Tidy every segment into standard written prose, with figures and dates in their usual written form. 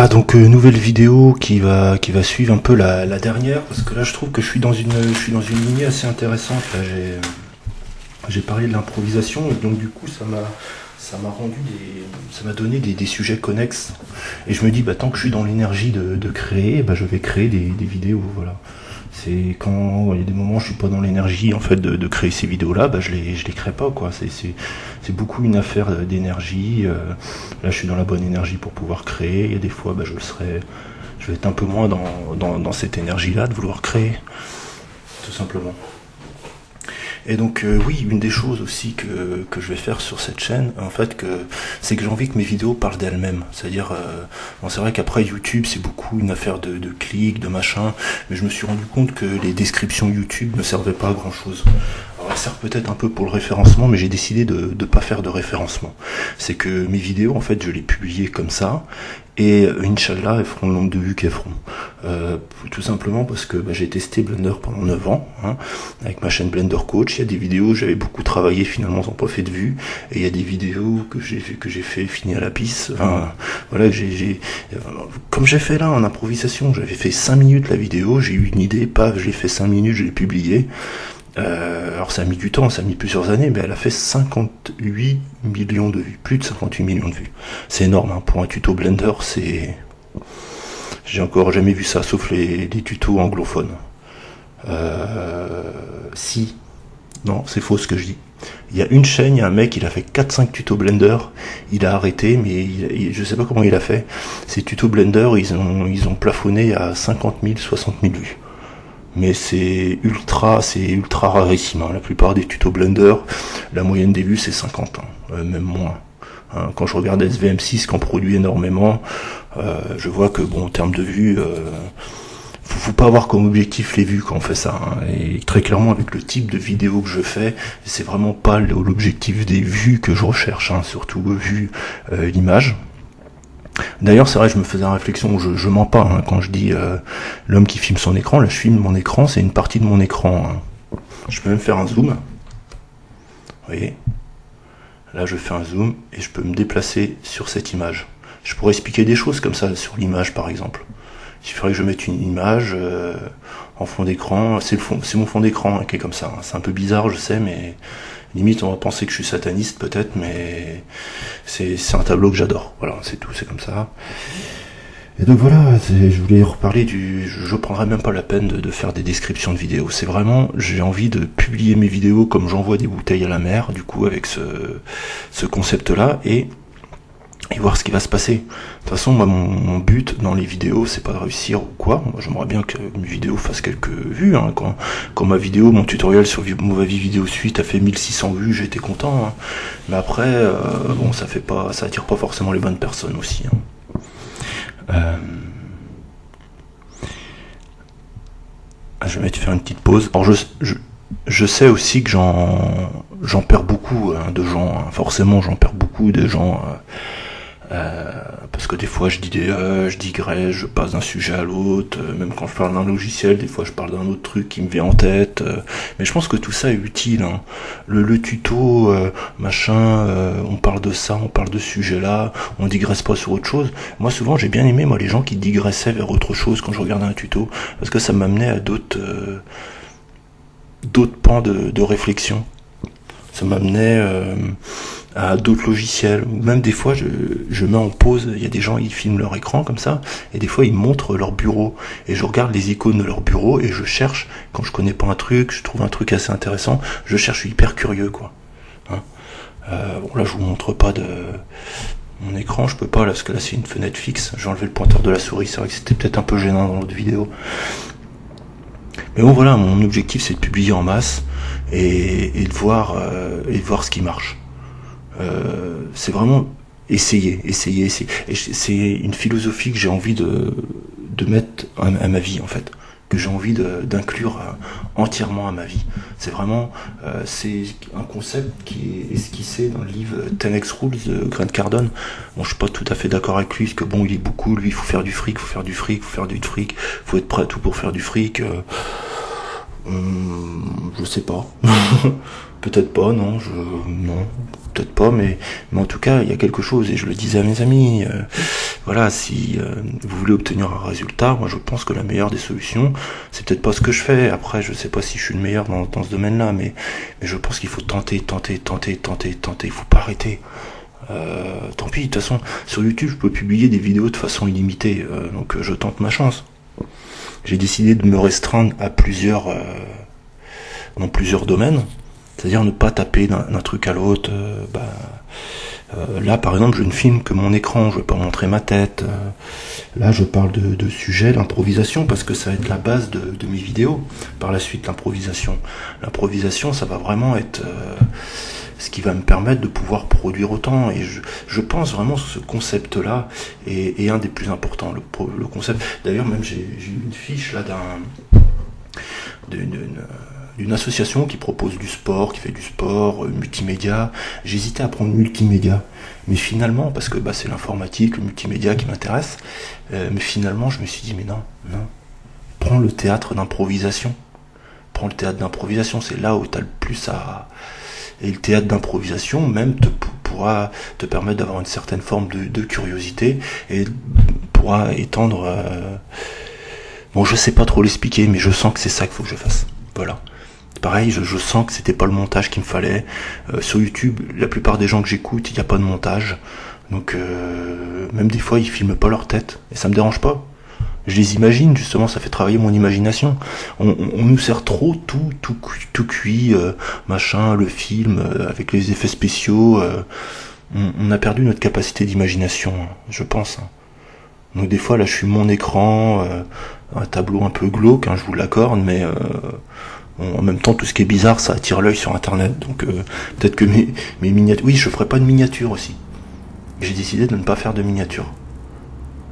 Voilà, donc nouvelle vidéo qui va suivre un peu la dernière, parce que là je trouve que je suis dans une lignée assez intéressante. Là j'ai parlé de l'improvisation, et donc du coup ça m'a donné des sujets connexes. Et je me dis, bah tant que je suis dans l'énergie de créer, bah je vais créer des vidéos, voilà. C'est quand il y a des moments où je suis pas dans l'énergie en fait de créer ces vidéos là, bah je les crée pas, quoi. C'est beaucoup une affaire d'énergie. Là je suis dans la bonne énergie pour pouvoir créer. Il y a des fois bah je vais être un peu moins dans cette énergie là de vouloir créer, tout simplement. Et donc oui, une des choses aussi que je vais faire sur cette chaîne, en fait, c'est que j'ai envie que mes vidéos parlent d'elles-mêmes. C'est-à-dire, bon, c'est vrai qu'après YouTube, c'est beaucoup une affaire de clics, de machin, mais je me suis rendu compte que les descriptions YouTube ne servaient pas à grand-chose. Alors elles servent peut-être un peu pour le référencement, mais j'ai décidé de ne pas faire de référencement. C'est que mes vidéos, en fait, je les publiais comme ça, et Inch'Allah, elles feront le nombre de vues qu'elles feront. Tout simplement parce que bah, j'ai testé Blender pendant 9 ans, hein, avec ma chaîne Blender Coach. Il y a des vidéos où j'avais beaucoup travaillé, finalement sans pas fait de vues, et il y a des vidéos que j'ai fait fini à la pisse. Enfin, voilà, comme j'ai fait là en improvisation, j'avais fait 5 minutes la vidéo, j'ai eu une idée, paf, j'ai fait 5 minutes, je l'ai publié. Alors ça a mis du temps, ça a mis plusieurs années, mais elle a fait 58 millions de vues, plus de 58 millions de vues. C'est énorme, hein. Pour un tuto Blender, j'ai encore jamais vu ça, sauf les tutos anglophones. Si, non, c'est faux ce que je dis. Il y a une chaîne, il y a un mec, il a fait 4-5 tutos Blender, il a arrêté, mais je sais pas comment il a fait. Ces tutos Blender, ils ont plafonné à 50 000, 60 000 vues. Mais c'est ultra rarissime, hein. La plupart des tutos Blender, la moyenne des vues c'est 50, hein, même moins. Hein, quand je regarde SVM6 qui en produit énormément, je vois que bon, en termes de vues, faut pas avoir comme objectif les vues quand on fait ça, hein. Et très clairement avec le type de vidéo que je fais, c'est vraiment pas l'objectif des vues que je recherche, hein, surtout vu l'image. D'ailleurs, c'est vrai, je me faisais la réflexion, je mens pas, hein, quand je dis l'homme qui filme son écran. Là, je filme mon écran, c'est une partie de mon écran, hein. Je peux même faire un zoom. Vous voyez, là, je fais un zoom et je peux me déplacer sur cette image. Je pourrais expliquer des choses comme ça sur l'image, par exemple. Il suffirait que je mette une image en fond d'écran. C'est mon fond d'écran, hein, qui est comme ça, hein. C'est un peu bizarre, je sais, mais limite on va penser que je suis sataniste peut-être, mais c'est un tableau que j'adore. Voilà, c'est tout, c'est comme ça. Et donc voilà, je voulais reparler je prendrais même pas la peine de faire des descriptions de vidéos. C'est vraiment, j'ai envie de publier mes vidéos comme j'envoie des bouteilles à la mer, du coup avec ce concept-là, et voir ce qui va se passer. De toute façon, moi, mon but dans les vidéos, c'est pas de réussir ou quoi. Moi, j'aimerais bien que mes vidéos fassent quelques vues, hein. Quand ma vidéo, mon tutoriel sur Movavi Vidéo Suite a fait 1600 vues, j'étais content, hein. Mais après, bon, ça attire pas forcément les bonnes personnes aussi, hein. Je vais faire une petite pause. Alors, je sais aussi que j'en perds beaucoup, hein, de gens, hein. Forcément, j'en perds beaucoup de gens. Parce que des fois je digresse, je passe d'un sujet à l'autre, même quand je parle d'un logiciel, des fois je parle d'un autre truc qui me vient en tête, mais je pense que tout ça est utile, hein. Le tuto, machin, on parle de ça, on parle de ce sujet-là, on digresse pas sur autre chose. Moi souvent j'ai bien aimé les gens qui digressaient vers autre chose quand je regardais un tuto, parce que ça m'amenait à d'autres pans de réflexion. Ça m'amenait à d'autres logiciels, ou même des fois je mets en pause, il y a des gens, ils filment leur écran comme ça, et des fois ils montrent leur bureau, et je regarde les icônes de leur bureau, et je cherche, quand je connais pas un truc, je trouve un truc assez intéressant, je cherche, je suis hyper curieux, quoi, hein. Bon là je vous montre pas de mon écran, je peux pas là, parce que là c'est une fenêtre fixe, j'ai enlevé le pointeur de la souris, c'est vrai que c'était peut-être un peu gênant dans l'autre vidéo. Mais bon voilà, mon objectif c'est de publier en masse, et de voir ce qui marche. C'est vraiment essayer. Et c'est une philosophie que j'ai envie de mettre à ma vie, en fait, que j'ai envie d'inclure entièrement à ma vie. C'est vraiment c'est un concept qui est esquissé dans le livre 10x Rules de Grant Cardone. Bon, je suis pas tout à fait d'accord avec lui, parce que bon, il est beaucoup, lui, il faut faire du fric, faut être prêt à tout pour faire du fric. Je sais pas. Peut-être pas, non, peut-être pas, mais en tout cas, il y a quelque chose, et je le disais à mes amis, voilà, si vous voulez obtenir un résultat, moi je pense que la meilleure des solutions, c'est peut-être pas ce que je fais. Après, je sais pas si je suis le meilleur dans ce domaine-là, mais je pense qu'il faut tenter. Il faut pas arrêter. Tant pis, de toute façon, sur YouTube, je peux publier des vidéos de façon illimitée, donc je tente ma chance. J'ai décidé de me restreindre à dans plusieurs domaines, c'est-à-dire ne pas taper d'un truc à l'autre. Là, par exemple, je ne filme que mon écran, je vais pas montrer ma tête. Là, je parle de sujets, d'improvisation, parce que ça va être la base de mes vidéos. Par la suite, l'improvisation. L'improvisation, ça va vraiment être ce qui va me permettre de pouvoir produire autant. Et je pense vraiment que ce concept-là est un des plus importants. Le concept. D'ailleurs, même j'ai eu une fiche là d'une association qui propose du sport, qui fait du sport, multimédia. J'hésitais à prendre multimédia, mais finalement, parce que c'est l'informatique, le multimédia qui m'intéresse, mais finalement je me suis dit, mais non, prends le théâtre d'improvisation. Prends le théâtre d'improvisation, c'est là où tu as le plus à... Et le théâtre d'improvisation même pourra te permettre d'avoir une certaine forme de curiosité et pourra étendre... Bon, je sais pas trop l'expliquer, mais je sens que c'est ça qu'il faut que je fasse. Voilà. Pareil, je sens que c'était pas le montage qu'il me fallait. Sur YouTube, la plupart des gens que j'écoute, il n'y a pas de montage. Donc, même des fois, ils filment pas leur tête. Et ça me dérange pas. Je les imagine, justement, ça fait travailler mon imagination. On nous sert trop tout cuit, machin, le film, avec les effets spéciaux. On a perdu notre capacité d'imagination, je pense. Donc des fois, là, je suis mon écran, un tableau un peu glauque, je vous l'accorde, mais en même temps, tout ce qui est bizarre, ça attire l'œil sur Internet. Donc peut-être que mes miniatures... Oui, je ferai pas de miniatures aussi. J'ai décidé de ne pas faire de miniatures.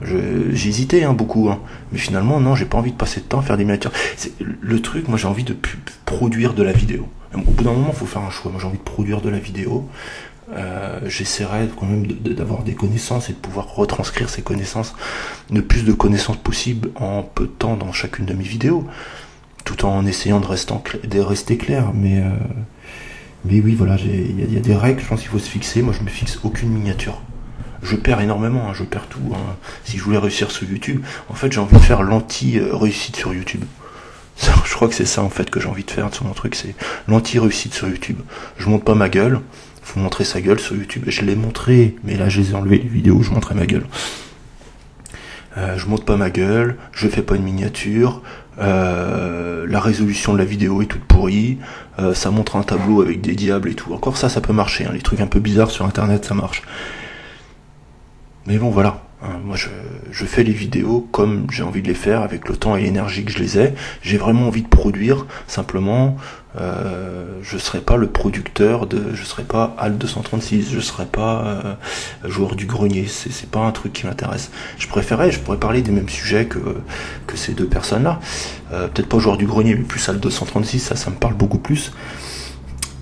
J'ai hésité beaucoup, mais finalement non, j'ai pas envie de passer de temps à faire des miniatures. Le truc, moi j'ai envie de produire de la vidéo. Au bout d'un moment, il faut faire un choix. Moi j'ai envie de produire de la vidéo. J'essaierai quand même d'avoir des connaissances et de pouvoir retranscrire ces connaissances, le plus de connaissances possible en peu de temps dans chacune de mes vidéos, tout en essayant de rester clair. Mais oui, voilà, il y a des règles, je pense qu'il faut se fixer. Moi je me fixe aucune miniature. Je perds énormément, je perds tout. Si je voulais réussir sur YouTube, en fait j'ai envie de faire l'anti-réussite sur YouTube. Je crois que c'est ça en fait que j'ai envie de faire sur mon truc, c'est l'anti-réussite sur YouTube. Je montre pas ma gueule, faut montrer sa gueule sur YouTube. Je l'ai montré, mais là je les ai enlevé les vidéos où je montrais ma gueule. Je montre pas ma gueule, je fais pas une miniature, la résolution de la vidéo est toute pourrie, ça montre un tableau avec des diables et tout. Encore ça peut marcher, les trucs un peu bizarres sur internet ça marche. Mais bon voilà, moi je fais les vidéos comme j'ai envie de les faire, avec le temps et l'énergie que je les ai. J'ai vraiment envie de produire, simplement je serai pas le producteur je serai pas Alt236, je serai pas joueur du grenier, c'est pas un truc qui m'intéresse. Je pourrais parler des mêmes sujets que ces deux personnes-là. Peut-être pas joueur du grenier, mais plus Alt236, ça me parle beaucoup plus.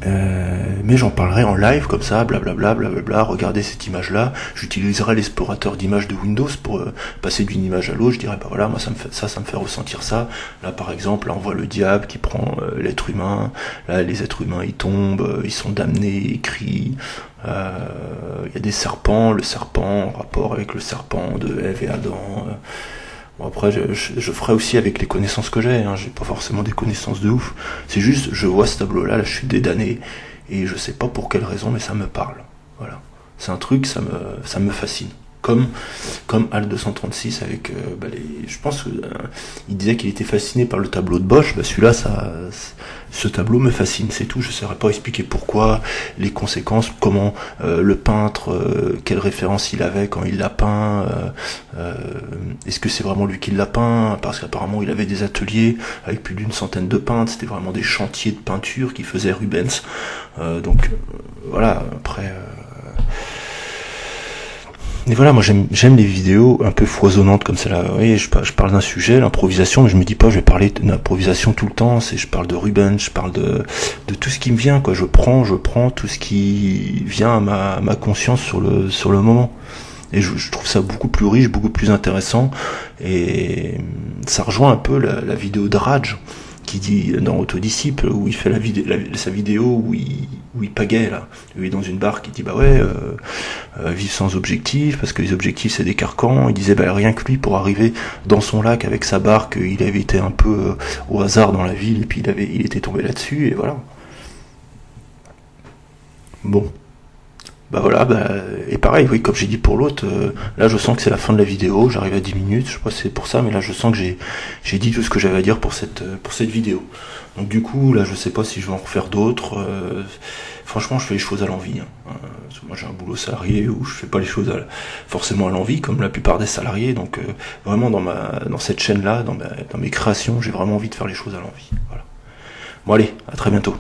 Mais j'en parlerai en live comme ça, blablabla, regardez cette image là, j'utiliserai l'explorateur d'images de Windows pour passer d'une image à l'autre. Je dirais voilà, moi ça me fait ressentir ça. Là par exemple, là on voit le diable qui prend l'être humain, là les êtres humains ils tombent, ils sont damnés, ils crient. Il y a des serpents, le serpent en rapport avec le serpent de Ève et Adam. Bon après je ferai aussi avec les connaissances que j'ai, j'ai pas forcément des connaissances de ouf, c'est juste je vois ce tableau là je suis dédané et je sais pas pour quelle raison mais ça me parle, voilà, c'est un truc, ça me fascine, comme Alt236 avec je pense il disait qu'il était fasciné par le tableau de Bosch, celui-là ce tableau me fascine, c'est tout. Je ne saurais pas expliquer pourquoi, les conséquences, comment le peintre, quelle référence il avait quand il l'a peint, est-ce que c'est vraiment lui qui l'a peint, parce qu'apparemment il avait des ateliers avec plus d'une centaine de peintres, c'était vraiment des chantiers de peinture qui faisait Rubens, donc voilà, après... Et voilà, moi j'aime les vidéos un peu foisonnantes comme celle-là. Oui, je parle d'un sujet, l'improvisation, mais je me dis pas je vais parler d'improvisation tout le temps. Je parle de Rubens, je parle de tout ce qui me vient, quoi. Je prends tout ce qui vient à ma conscience sur le moment. Et je trouve ça beaucoup plus riche, beaucoup plus intéressant. Et ça rejoint un peu la vidéo de Raj, qu'il dit dans Autodisciple, où il fait sa vidéo où il pagaie là, il est dans une barque, il dit bah ouais, vivre sans objectif, parce que les objectifs c'est des carcans. Il disait bah rien que lui, pour arriver dans son lac avec sa barque, il avait été un peu au hasard dans la ville, et puis il était tombé là-dessus, et voilà. Bon. Bah voilà, et pareil, oui, comme j'ai dit pour l'autre, là je sens que c'est la fin de la vidéo, j'arrive à 10 minutes, je sais pas si c'est pour ça, mais là je sens que j'ai dit tout ce que j'avais à dire pour cette vidéo. Donc du coup, là je sais pas si je vais en refaire d'autres. Franchement, je fais les choses à l'envie. Moi j'ai un boulot salarié où je fais pas les choses forcément à l'envie, comme la plupart des salariés. Donc vraiment dans cette chaîne-là, dans mes créations, j'ai vraiment envie de faire les choses à l'envie. Voilà. Bon allez, à très bientôt.